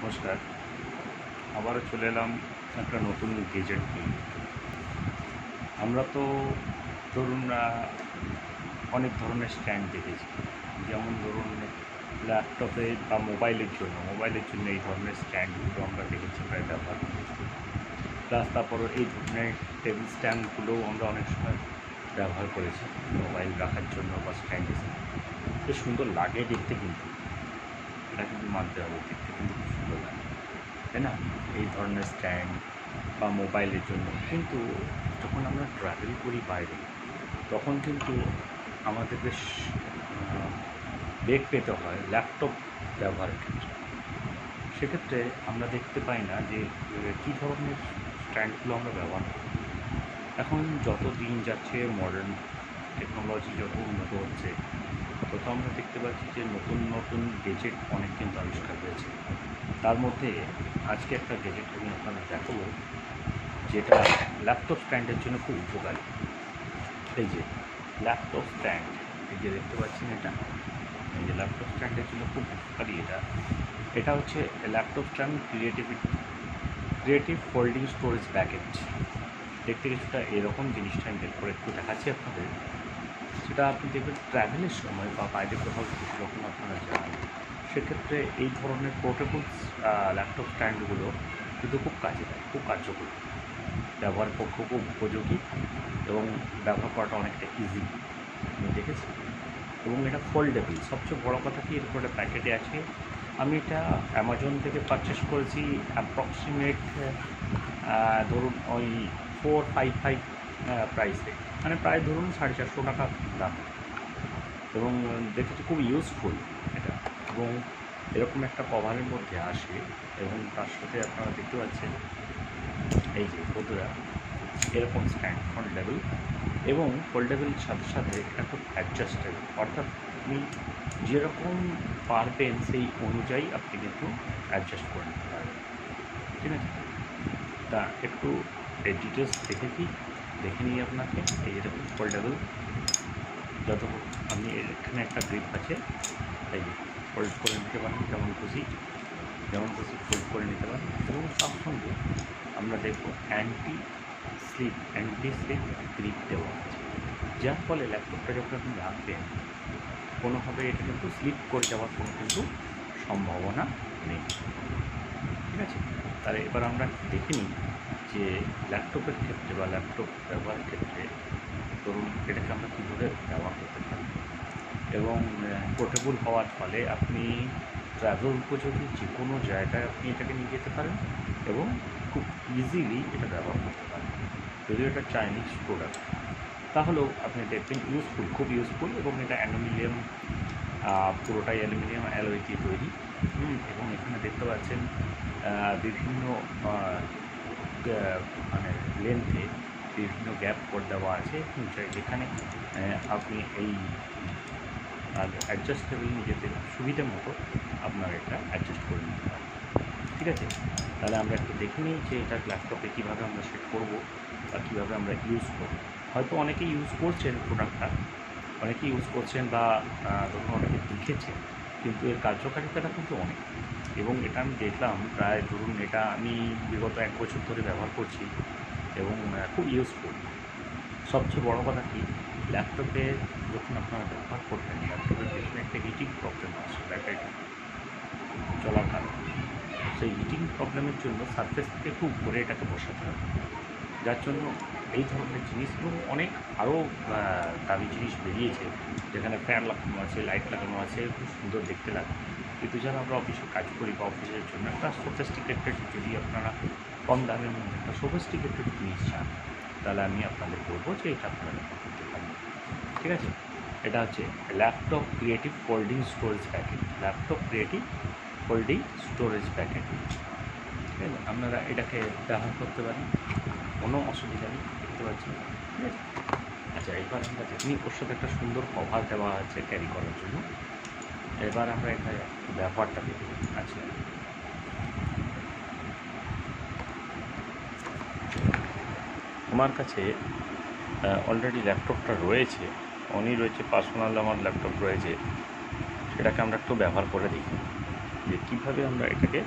নমস্কার, আবারও চলে এলাম একটা নতুন গেজেট নিয়ে। আমরা তো ধরুন অনেক ধরনের স্ট্যান্ড দেখেছি, যেমন ধরুন ল্যাপটপে বা মোবাইলের জন্য এই ধরনের স্ট্যান্ডগুলো আমরা দেখেছি প্রায় ব্যবহার করেছি। প্লাস তারপরে এই ধরনের টেবিল স্ট্যান্ডগুলোও আমরা অনেক সময় ব্যবহার করেছি মোবাইল রাখার জন্য বা স্ট্যান্ড হিসেবে। বেশ সুন্দর লাগে দেখতে, কিন্তু এটা কিন্তু মানতে হবে, দেখতে কিন্তু খুব সুন্দর লাগে, তাই না? এই ধরনের স্ট্যান্ড বা মোবাইলের জন্য। কিন্তু যখন আমরা ট্রাভেল করি বাইরে, তখন কিন্তু আমাদের বেশ বেগ পেতে হয় ল্যাপটপ ব্যবহারের ক্ষেত্রে। সেক্ষেত্রে আমরা দেখতে পাই না যে কী ধরনের স্ট্যান্ডগুলো আমরা ব্যবহার করি। এখন যত দিন যাচ্ছে, মডার্ন টেকনোলজি যত উন্নত হচ্ছে, তত আমরা দেখতে পাচ্ছি যে নতুন নতুন গেজেট অনেক কিন্তু আবিষ্কার হয়েছে। তার মধ্যে আজকে একটা গেজেট আমি আপনাদের দেখাবো, যেটা ল্যাপটপ স্ট্যান্ডের জন্য খুব উপকারী। এই যে ল্যাপটপ স্ট্যান্ড, এই যে দেখতে পাচ্ছেন, এই যে ল্যাপটপ স্ট্যান্ডের জন্য খুব উপকারী। এটা হচ্ছে laptop stand creative folding storage packet. দেখতে কিছুটা এরকম জিনিসটা আমি বের করে একটু দেখাচ্ছি আপনাদের। সেটা আপনি দেখবেন ট্র্যাভেলের সময় বা বাইরে কোথাও যখন আপনারা যান, সেক্ষেত্রে এই ধরনের পোর্টেবল ল্যাপটপ স্ট্যান্ডগুলো কিন্তু খুব কাজে দেয়, খুব কার্যকরী, ব্যবহার পক্ষে খুব উপযোগী এবং ব্যবহার করাটা অনেকটা ইজি, আমি দেখেছি। এবং এটা ফোল্ডেবল। সবচেয়ে বড় কথা কি, এর করে প্যাকেটে আছে। আমি এটা অ্যামাজন থেকে পারচেস করেছি অ্যাপ্রক্সিমেট ধরুন ওই 455 প্রাইসে, মানে প্রায় ধরুন 450 টাকা দাম। এবং দেখেছি খুব ইউজফুল এটা, এবং এরকম একটা কভারের মধ্যে আসে। এবং তার সাথে আপনারা দেখতে পাচ্ছেন এই যে বন্ধুরা, এরকম স্ট্যান্ড ফোল্ডেবল, এবং ফোল্ডেবল সাথে সাথে এটা খুব অ্যাডজাস্টেবল, অর্থাৎ আপনি যেরকম পারবেন সেই অনুযায়ী আপনি কিন্তু অ্যাডজাস্ট করে নিতে পারবেন, ঠিক আছে? তা একটু এই ডিটেলস দেখে নিই আপনাকে। এই এরকম ফোল্ডেবল, যত আপনি এখানে একটা গ্রিপ আছে, এই ফোল্ড করে নিতে পারেন যেমন খুশি ফোল্ড করে নিতে পারেন। এবং তার সঙ্গে আমরা দেখব অ্যান্টি স্লিপ গ্রিপ দেওয়া আছে, যার ফলে ল্যাপটপটা যখন আপনি রাখবেন, কোনোভাবে এটা কিন্তু স্লিপ করে যাওয়ার কোনো কিন্তু সম্ভাবনা নেই, ঠিক আছে? তাহলে এবার আমরা দেখে নিই যে ল্যাপটপের ক্ষেত্রে বা ল্যাপটপ ব্যবহারের ক্ষেত্রে ধরুন এটাকে আমরা কীভাবে ব্যবহার করতে পারি। এবং পোর্টেবল হওয়ার ফলে আপনি ট্রাভেল উপযোগী যে কোনো জায়গায় আপনি এটাকে নিয়ে যেতে পারেন এবং খুব ইজিলি এটা ব্যবহার করতে পারেন। যদিও এটা চাইনিজ প্রোডাক্ট, তাহলেও আপনি দেখবেন খুব ইউজফুল। এবং এটা অ্যালুমিনিয়াম, পুরোটাই অ্যালুমিনিয়াম অ্যালয় দিয়ে তৈরি। এবং এখানে দেখতে পাচ্ছেন বিভিন্ন মানে লেন্থে বিভিন্ন গ্যাপ করে দেওয়া আছে, যেখানে আপনি এই অ্যাডজাস্টেবল নিজেদের সুবিধা মতো আপনারা এটা অ্যাডজাস্ট করে নিতে পারেন, ঠিক আছে? তাহলে আমরা একটু দেখে নিই যে এটা ল্যাপটপে কীভাবে আমরা সেট করব বা কীভাবে আমরা ইউজ করব। হয়তো অনেকেই ইউজ করছেন প্রোডাক্টটা, বা ধরুন অনেকে দেখেছেন, কিন্তু এর কার্যকারিতাটা কিন্তু অনেক। এবং এটা আমি দেখলাম প্রায় ধরুন এটা আমি বিগত 1 বছর ধরে ব্যবহার করছি এবং খুব ইউজফুল। সবচেয়ে বড় কথা কি, ল্যাপটপে যখন আপনারা ব্যবহার করবেন, ল্যাপটপের পেছনে একটা হিটিং প্রবলেম আছে ব্যাটারিটা চলার কারণে। সেই হিটিং প্রবলেমের জন্য সারফেস থেকে একটু উপরে এটাকে বসাতে হবে, যার জন্য এই ধরনের জিনিস এবং অনেক আরও দামি জিনিস বেরিয়েছে, যেখানে ফ্যান লাগানো আছে, লাইট লাগানো আছে, খুব সুন্দর দেখতে লাগে। কিন্তু যারা আমরা অফিসে কাজ করি বা অফিসের জন্য একটা সোফিস্টিকেটেড, যদি আপনারা কম দামের মধ্যে একটা সোফিস্টিকেটেড জিনিস চান, তাহলে আমি আপনাদের বলবো যে এটা আপনারা ব্যবহার করতে পারেন, ঠিক আছে? এটা হচ্ছে laptop creative folding storage packet, ঠিক আছে? আপনারা এটাকে ব্যবহার করতে পারেন, কোনো অসুবিধা নেই, দেখতে পাচ্ছেন, ঠিক আছে? আচ্ছা, এবার আমরা দেখি ওর সাথে একটা সুন্দর কভার দেওয়া আছে ক্যারি করার জন্য। এবার আমরা এখানে ব্যবহারটা দেখি। আচ্ছা, আমার কাছে অলরেডি ল্যাপটপটা রয়েছে, পার্সোনাল আমার ল্যাপটপ রয়েছে। সেটাকে আমরা একটু ব্যবহার করে দেখি যে কীভাবে আমরা এটাকে